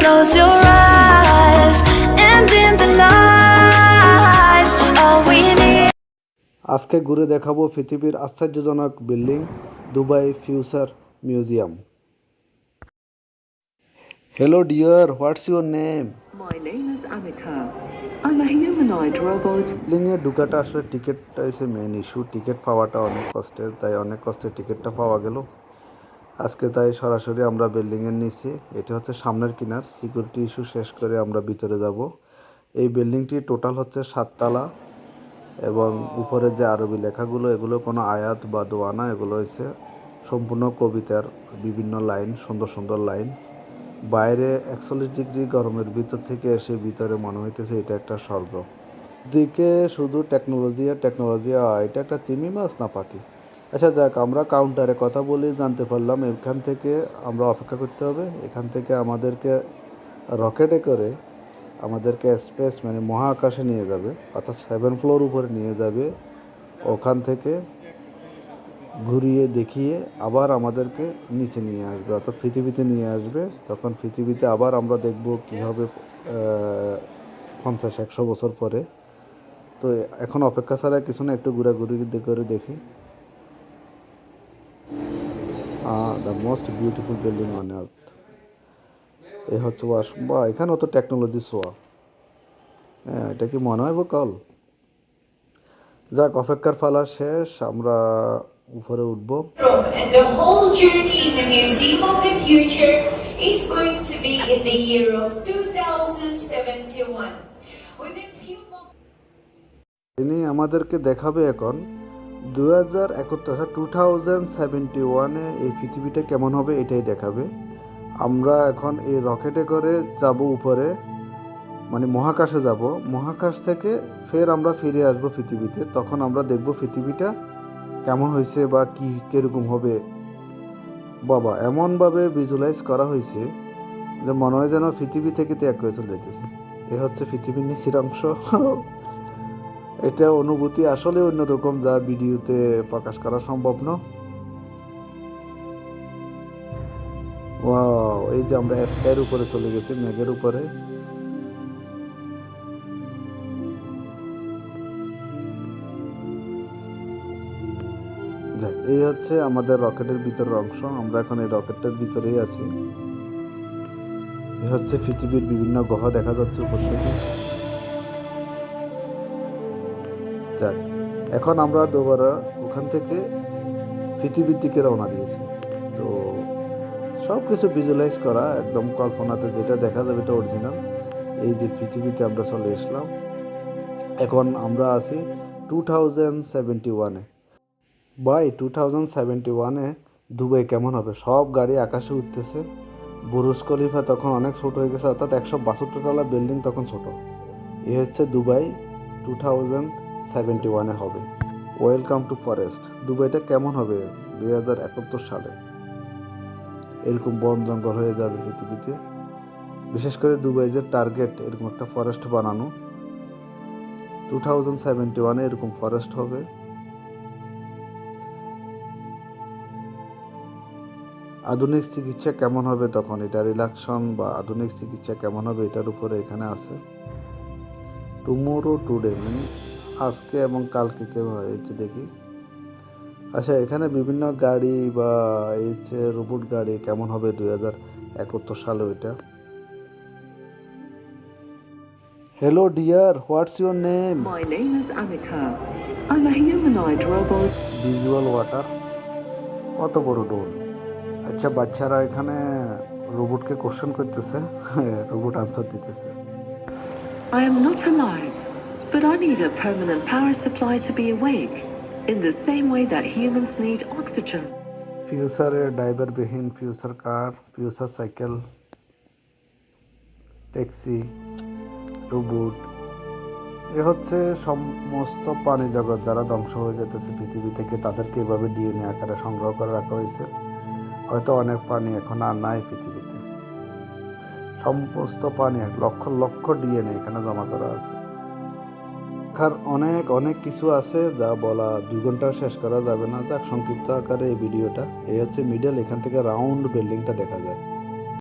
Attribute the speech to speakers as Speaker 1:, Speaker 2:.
Speaker 1: Close your eyes and dim the lights. All we need.
Speaker 2: আজকে ঘুরে দেখাবো পৃথিবীর আশ্চর্যজনক building Dubai future museum. Hello dear, what's your name?
Speaker 3: My name is Anika. I'm a humanoid robot.
Speaker 2: বিল্ডিংয়ে ঢুকাটা আসলে টিকিটটা এসে মেন ইস্যু। টিকিট পাওয়াটা অনেক কষ্টের, তাই অনেক কষ্টে টিকিটটা পাওয়া গেল আজকে। তাই সরাসরি আমরা বিল্ডিংয়ের নিচে, এটা হচ্ছে সামনের কিনার, সিকিউরিটি ইস্যু শেষ করে আমরা ভিতরে যাব। এই বিল্ডিংটি টোটাল হচ্ছে 7 তলা এবং উপরে যে আরবি লেখাগুলো এগুলো কোনো আয়াত বা দোয়া না, এগুলো হচ্ছে সম্পূর্ণ কবিতার বিভিন্ন লাইন, সুন্দর সুন্দর লাইন। বাইরে 41 ডিগ্রি গরমের ভিতর থেকে এসে ভিতরে মনে হইতেছে এটা একটা স্বর্গ। দিকে শুধু টেকনোলজি আর টেকনোলজি। এটা একটা তিমি মাছ না পাখি? আচ্ছা যাক, আমরা কাউন্টারে কথা বলে জানতে পারলাম এখান থেকে আমরা অপেক্ষা করতে হবে। এখান থেকে আমাদেরকে রকেটে করে আমাদেরকে স্পেস মানে মহাকাশে নিয়ে যাবে, অর্থাৎ 7 ফ্লোর উপরে নিয়ে যাবে। ওখান থেকে ঘুরিয়ে দেখিয়ে আবার আমাদেরকে নিচে নিয়ে আসবে, অর্থাৎ পৃথিবীতে নিয়ে আসবে। তখন পৃথিবীতে আবার আমরা দেখব কীভাবে 50-100 বছর পরে। তো এখন অপেক্ষা ছাড়া কিছু না, একটু ঘোরাঘুরি করে দেখি। The most beautiful building on earth. এই হচ্ছে ওয়াশরুম। বা এখানেও তো টেকনোলজি ছোঁয়া। হ্যাঁ, এটা কি মনে হয় কল? যাক, অপেক্ষার পালা শেষ, আমরা উপরে উঠবো।
Speaker 4: And the whole journey in the Museum of the Future is going to be in the year of 2071. Within few moments.
Speaker 2: তিনি আমাদেরকে দেখাবে এখন 2071 এই পৃথিবীটা কেমন হবে, এটাই দেখাবে। আমরা এখন এই রকেটে করে যাব উপরে, মানে মহাকাশে যাব। মহাকাশ থেকে ফের আমরা ফিরে আসব পৃথিবীতে। তখন আমরা দেখব পৃথিবীটা কেমন হয়েছে বা কি কিরকম হবে। বাবা, এমনভাবে ভিজুয়ালাইজ করা হয়েছে যে মনে হয় যেন পৃথিবী থেকে ত্যাগ করে চলে যেতেছে। এ হচ্ছে পৃথিবীর নিচের অংশ। এটা অনুভূতি আসলে অন্যরকম, যা ভিডিওতে প্রকাশ করা সম্ভব না। ওয়াও, এই যে আমরা স্কাইয়ের উপরে চলে গেছি, মেঘের উপরে। এই হচ্ছে আমাদের রকেটের ভিতরের অংশ। আমরা এখন এই রকেটের ভিতরেই আছি। এই হচ্ছে পৃথিবীর বিভিন্ন গ্রহ দেখা যাচ্ছে উপর থেকে। যাক, এখন আমরা দুবারা ওখান থেকে পৃথিবীর দিকে রওনা দিয়েছি। তো সব কিছু ভিজুয়ালাইজ করা, একদম কল্পনাতে যেটা দেখা যাবে এটা অরিজিনাল। এই যে পৃথিবীতে আমরা চলে এসলাম। এখন আমরা আছি 2071-এ। বাই 2071-এ দুবাই কেমন হবে? সব গাড়ি আকাশে উঠতেছে। বুরুজ খলিফা তখন অনেক ছোট হয়ে গেছে, অর্থাৎ 172 তলা বিল্ডিং তখন ছোট। এই হচ্ছে দুবাই 2071-এ হবে। Welcome to forest. দুবাইটা কেমন হবে 2071 সালে? এরকম বন জঙ্গল হয়ে যাবে পৃথিবীতে। বিশেষ করে দুবাই যে টার্গেট এরকম একটা ফরেস্ট বানানো, 2071-এ এরকম ফরেস্ট হবে। আধুনিক চিকিৎসা কেমন হবে তখন, এটা রিল্যাক্সন বা আধুনিক চিকিৎসা কেমন হবে এটার উপরে এখানে আছে। টুমোরো টুডে মানে আজকে এবং কালকে কেমন হয়েছে দেখি। আচ্ছা, এখানে বিভিন্ন গাড়ি বা এই যে রোবট গাড়ি কেমন হবে 2071 সালে ওইটা। Hello dear, what's your name?
Speaker 3: My name is Anika. I'm a humanoid robot.
Speaker 2: Visual water, কত বড় ডোল। আচ্ছা, বাচ্চারা এখানে রোবটকে কোশ্চেন করতেছে, রোবট আনসার দিতেছে।
Speaker 3: I am not alive, but I need a permanent power supply to be awake, in the same way that humans need oxygen.
Speaker 2: ফিউচারের ড্রাইভারবিহীন future car, future cycle, taxi, robot. এ হচ্ছে সমস্ত প্রাণী জগৎ যারা ধ্বংস হয়ে যেতেছে পৃথিবী থেকে, তাদেরকে এভাবে ডিএনএ আকারে সংগ্রহ করে রাখা হয়েছে। হয়তো অনেক প্রাণী এখন আর নাই পৃথিবীতে। সমস্ত প্রাণী লক্ষ লক্ষ ডিএনএ এখানে জমা করা আছে। অনেক অনেক কিছু আছে যা বলা 2 ঘন্টা শেষ করা যাবে না। যাক, সংক্ষিপ্ত আকারে এই ভিডিওটা। এই হচ্ছে মিডল, এখান থেকে রাউন্ড বিল্ডিংটা দেখা যায়।